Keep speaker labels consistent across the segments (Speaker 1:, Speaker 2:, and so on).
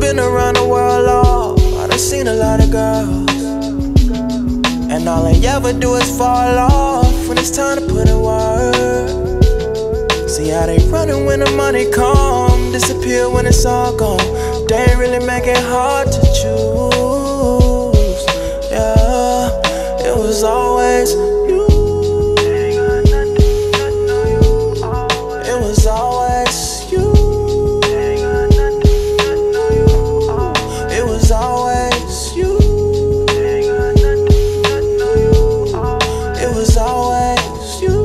Speaker 1: been around the world, Lord. I done seen a lot of girls, and all they ever do is fall off when it's time to put in work. See how they running when the money come, disappear when it's all gone. They ain't really make it hard to choose. Yeah, it was always you. It was always you. It was always you. It was always you.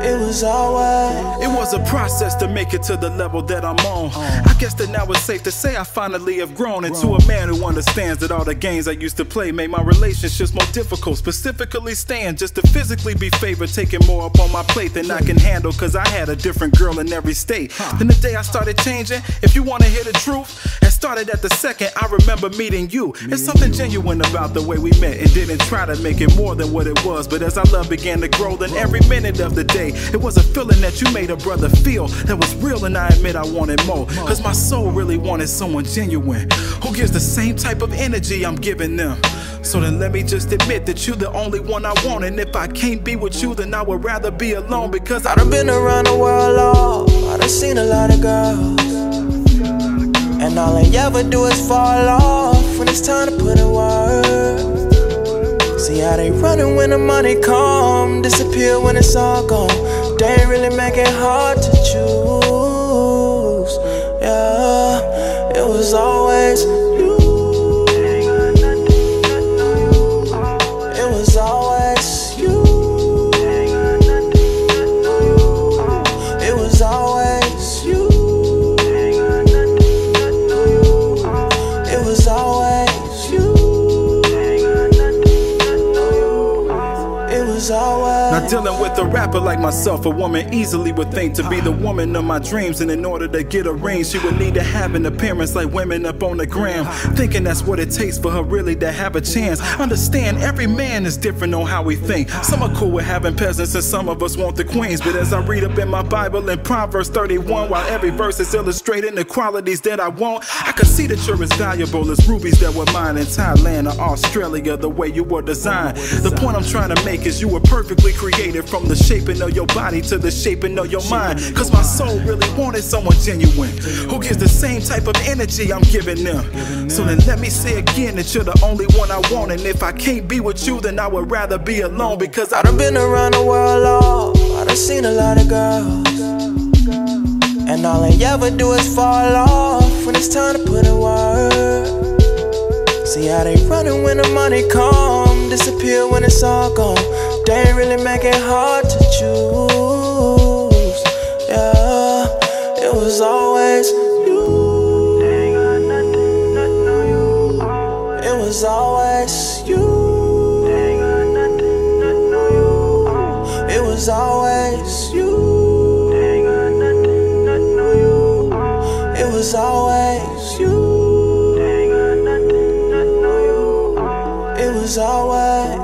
Speaker 1: It was always.
Speaker 2: It was a process to make it to the level that I'm on. I guess that now it's safe to say I finally have grown into a man who understands that all the games I used to play made my relationships more difficult. Specifically staying just to physically be favored, taking more up on my plate than I can handle, cause I had a different girl in every state. Then the day I started changing, if you wanna hear the truth, it started at the second I remember meeting you. It's something genuine about the way we met and didn't try to make it more than what it was. But as our love began to grow, then every minute of the day, it was a feeling that you made a brother feel that was real, and I admit I wanted more. Cause my soul really wanted someone genuine who gives the same type of energy I'm giving them. So then let me just admit that you're the only one I want, and if I can't be with you, then I would rather be alone. Because
Speaker 1: I done been around the world, Lord. I done seen a lot of girls, and all they ever do is fall off when it's time to put in work. See how they running when the money come, disappear when it's all gone. They ain't really make it hard to choose. Yeah, it was always you. It was always you. It was always you. It was always you. It was always.
Speaker 2: Now dealing with a rapper like myself, a woman easily would think to be the woman of my dreams, and in order to get a ring, she would need to have an appearance like women up on the gram. Thinking that's what it takes for her really to have a chance. Understand, every man is different on how we think. Some are cool with having peasants and some of us want the queens. But as I read up in my Bible in Proverbs 31, while every verse is illustrating the qualities that I want, I can see that you're as valuable as rubies that were mine in Thailand or Australia, the way you were designed. The point I'm trying to make is you were perfectly created, from the shaping of your body to the shaping of your mind. Cause my soul really wanted someone genuine who gives the same type of energy I'm giving them. So then let me say again that you're the only one I want, and if I can't be with you, then I would rather be alone. Because
Speaker 1: I done been around the world, Lord. I done seen a lot of girls, and all they ever do is fall off when it's time to put in work. See how they running when the money come, disappear when it's all gone. They ain't really make it hard to choose. Yeah, it was always you. It was always you. It was always you. It was always you. It was always.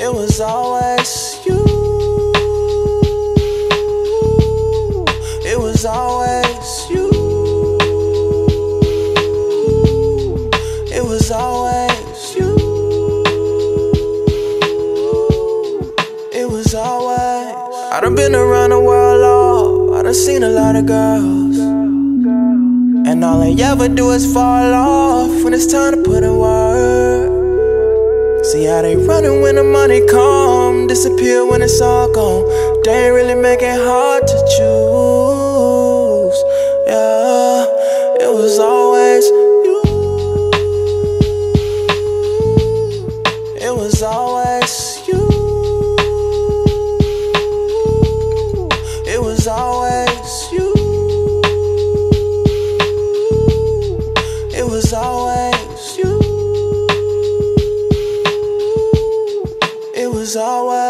Speaker 1: It was always you. It was always you. It was always you. It was always. I done been around the world, Lord. I done seen a lot of girls, and all they ever do is fall off when it's time to put in work. See how they running when the money come, disappear when it's all gone. They ain't really make it hard to choose. Yeah, it was always you. It was always you. It was always you. It was always you. It was always.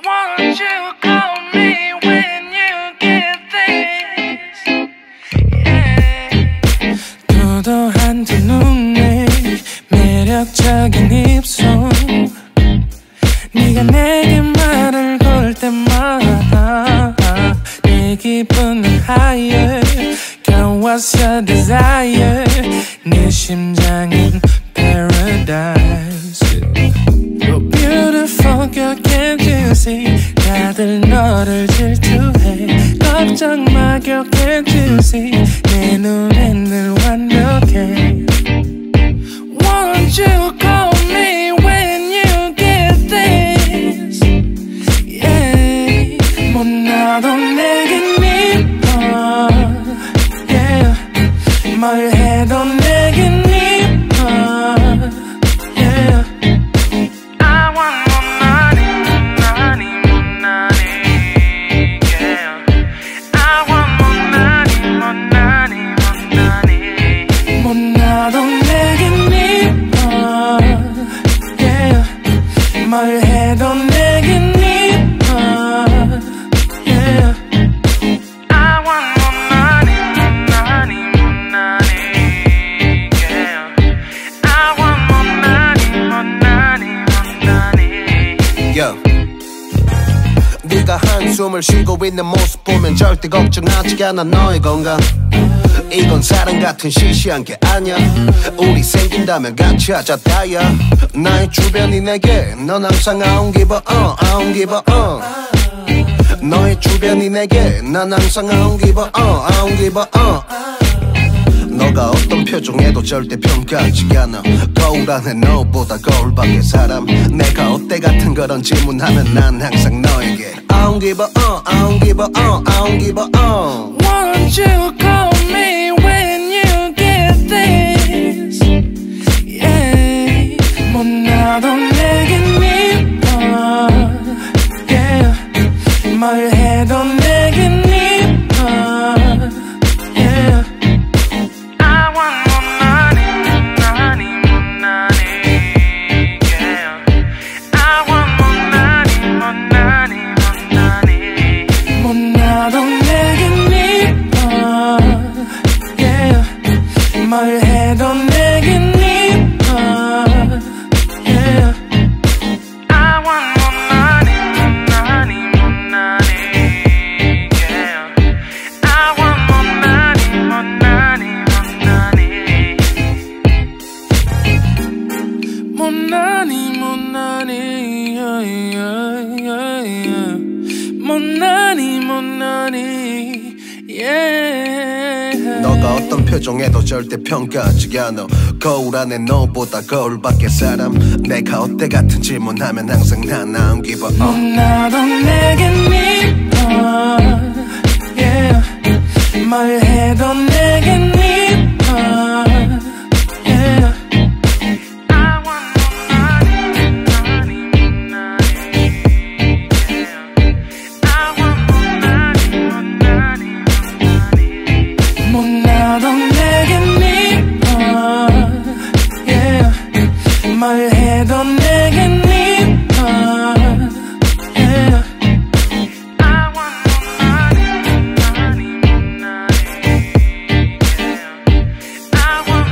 Speaker 1: Won't you call me when you get this? Yeah. 도도한 두 눈에 매력적인 입술 네가 내게 말을 걸 때마다 내 기분은 higher Girl, what's your desire? 네 심장은 paradise You're beautiful, girl, can't you see? 다들 너를 질투해 걱정 마, girl, can't you see? 내 눈엔 늘 완벽해 Won't you call me when you get this? Yeah, 뭐 나도 내겐 미워 Yeah, 뭘 해도 내겐 미워 Yeah I want more money, money, more money Yeah I want more money, more money, more money 뭐 나도 내겐 미워 Yeah 뭘 해도 내겐 미워 Yeah I want more money, more money, more money Yeah I want more money, more money, more money
Speaker 3: Yo. 네가 한숨을 쉬고 있는 모습 보면 절대 걱정하지 않아 너의 건강 이건 사랑 같은 시시한 게 아니야 우리 생긴다면 같이 하자 다야 나의 주변이 내게 넌 항상 I don't give a I don't give a 너의 주변이 내게 난 항상 I don't give a I don't give a 너가 어떤 표정에도 절대 평가하지 않아 거울 안에 너보다 거울 밖의 사람 내가 어때 같은 그런 질문하면 난 항상 너에게 I don't give a I don't give a I don't give a
Speaker 1: Won't you call me when you get this? Yeah 뭐 나도 내겐 미워 Yeah 뭘 해도 내겐 미워 Yeah I want more money, money, more money Yeah I want more money, more money, more money 뭐 나도 내겐 미워 Yeah 뭘 해도 내겐 미워 Yeah I want more money, more money, more money Yeah I want more money, more money, more money more money, yeah, yeah, yeah, yeah. More money, yeah.
Speaker 3: 너가 어떤 표정에도 절대 평가하지 않아 거울 안에 너보다 거울 밖의 사람 내가 어때 같은 질문하면 항상 난 I don't give a
Speaker 1: 뭐 나도 내겐 미워 Yeah 뭘 해도 내겐 미워 Yeah I want more money, money, money Yeah I want more money, more money, more money 뭐 나도 내겐 미워 Yeah 뭘 해도 내겐 미워 Yeah I want more money, money, money Yeah I want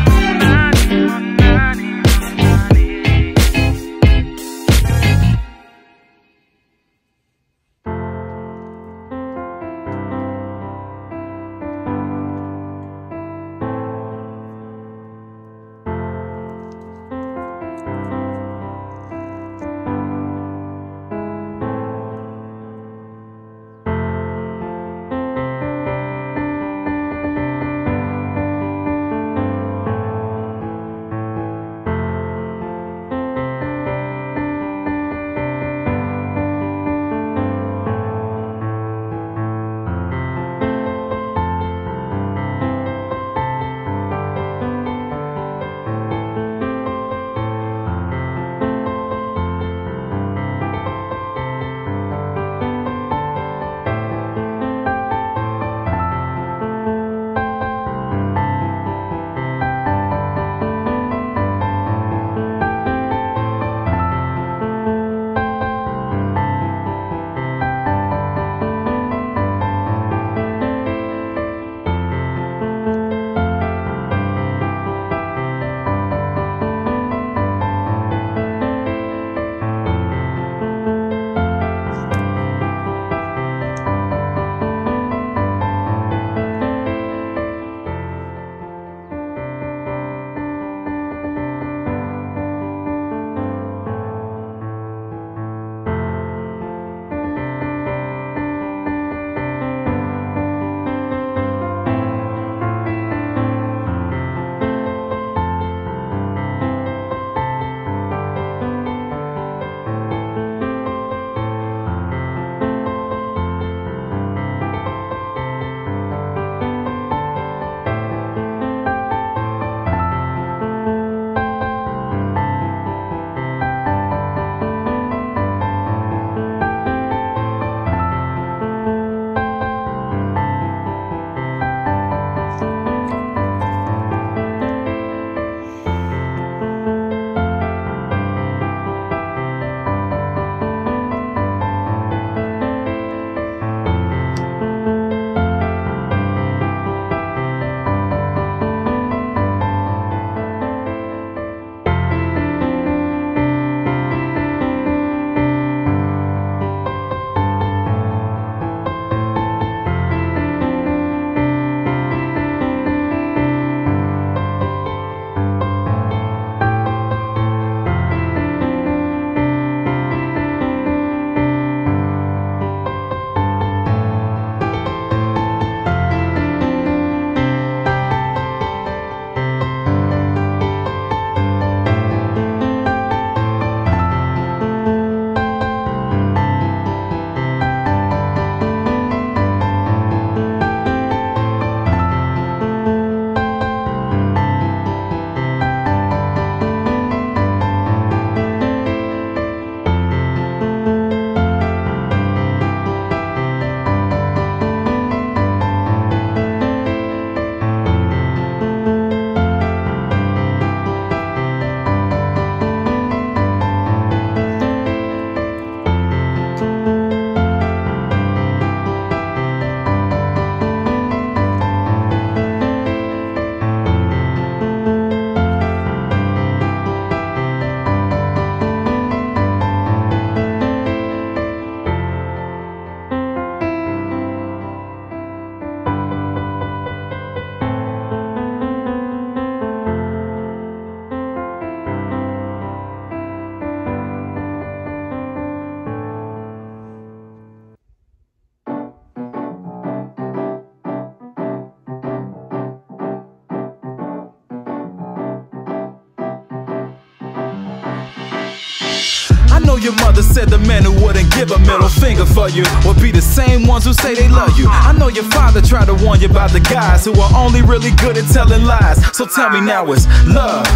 Speaker 2: I know your mother said the men who wouldn't give a middle finger for you would be the same ones who say they love you. I know your father tried to warn you about the guys who are only really good at telling lies. So tell me now, is love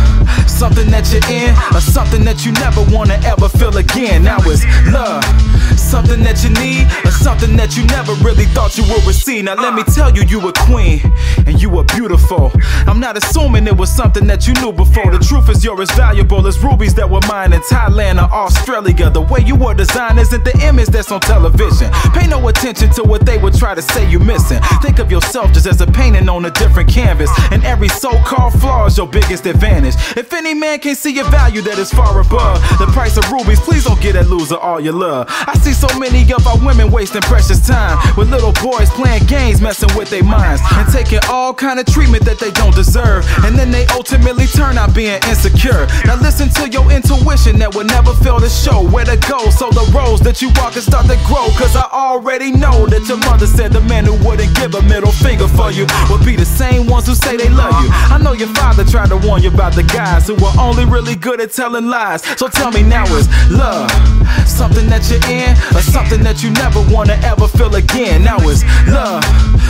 Speaker 2: something that you're in, or something that you never wanna ever feel again? Now is love something that you need, or something that you never really thought you would receive? Now let me tell you, you a queen and you were beautiful. I'm not assuming it was something that you knew before. The truth is you're as valuable as rubies that were mined in Thailand or Australia. The way you were designed isn't the image that's on television. Pay no attention to what they would try to say you missing. Think of yourself just as a painting on a different canvas, and every so-called flaw is your biggest advantage. If any man can't see your value that is far above the price of rubies, please don't give that loser all your love. I see so many of our women wasting precious time with little boys playing games, messing with their minds, and taking all kind of treatment that they don't deserve, and then they ultimately turn out being insecure. Now listen to your intuition that will never fail to show where to go, so the roads that you walk can start to grow. Cause I already know that your mother said the men who wouldn't give a middle finger for you would be the same ones who say they love you. I know your father tried to warn you about the guys who were only really good at telling lies. So tell me now, is love something that you're in, or something that you never wanna ever feel again? Now is love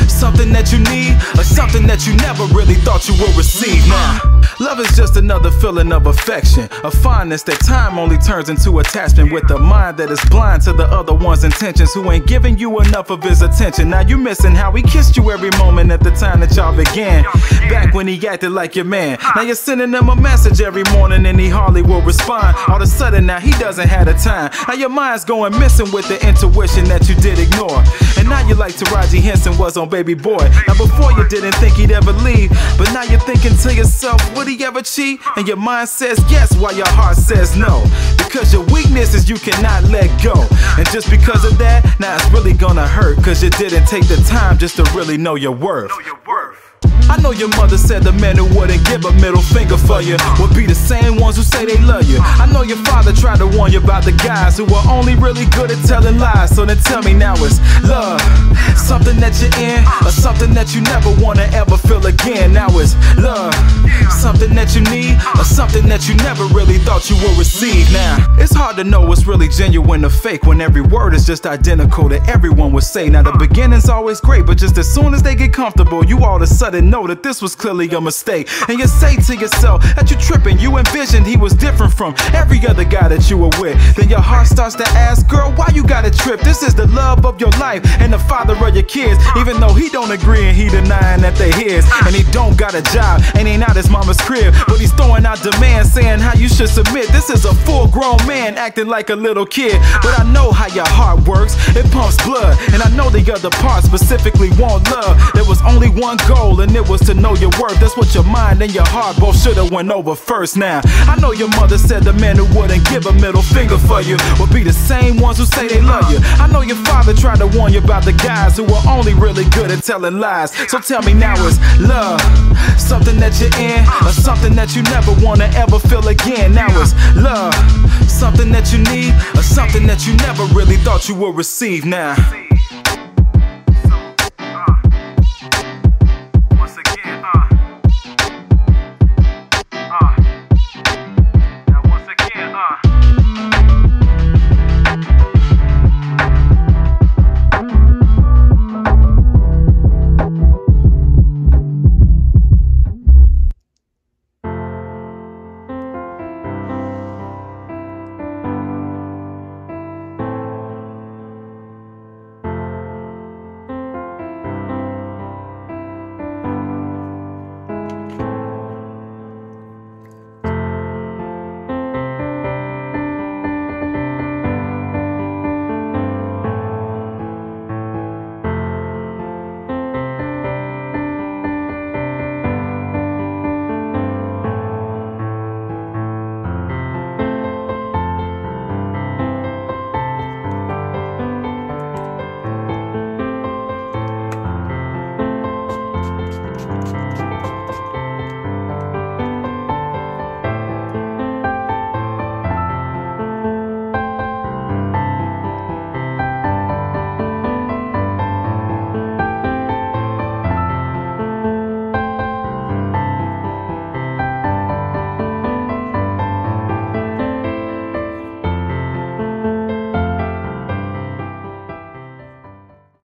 Speaker 2: something that you need, or something that you never really thought you would receive? Now love is just another feeling of affection, a fondness that time only turns into attachment, with a mind that is blind to the other one's intentions, who ain't giving you enough of his attention. Now you missing how he kissed you every moment at the time that y'all began, back when he acted like your man. Now you're sending him a message every morning and he hardly will respond. All of a sudden now he doesn't have the time. Now your mind's going missing with the intuition that you did ignore, and now you like Taraji Henson was on Baby Boy. Now before you didn't think he'd ever leave, but now you're thinking to yourself, would he ever cheat? And your mind says yes while your heart says no, because your weakness is you cannot let go. And just because of that, now it's really gonna hurt, cause you didn't take the time just to really know your worth. I know your mother said the men who wouldn't give a middle finger for you would be the same ones who say they love you. I know your father tried to warn you about the guys who were only really good at telling lies. So then tell me now, is love something that you're in, or something that you never wanna ever feel again? Now is love something that you need, or something that you never really thought you would receive? Now it's hard to know what's really genuine or fake when every word is just identical to everyone would say. Now the beginning's always great, but just as soon as they get comfortable, you all of a sudden know that this was clearly a mistake. And you say to yourself that you're tripping, you envisioned he was different from every other guy that you were with. Then your heart starts to ask, girl, why you gotta trip? This is the love of your life and the father of your kids, even though he don't agree and he denying that they his. And he don't got a job and ain't out his mama's crib, but he's throwing out demands saying how you should submit. This is a full-grown man acting like a little kid. But I know how your heart works, it pumps blood, and I know the other parts specifically want love. There was only one goal, and it was to know your worth. That's what your mind and your heart both should've went over first. Now I know your mother said the men who wouldn't give a middle finger for you would be the same ones who say they love you. I know your father tried to warn you about the guys who were only really good at telling lies. So tell me now, is love something that you're in, or something that you never wanna ever feel again? Now is love something that you need, or something that you never really thought you would receive? Now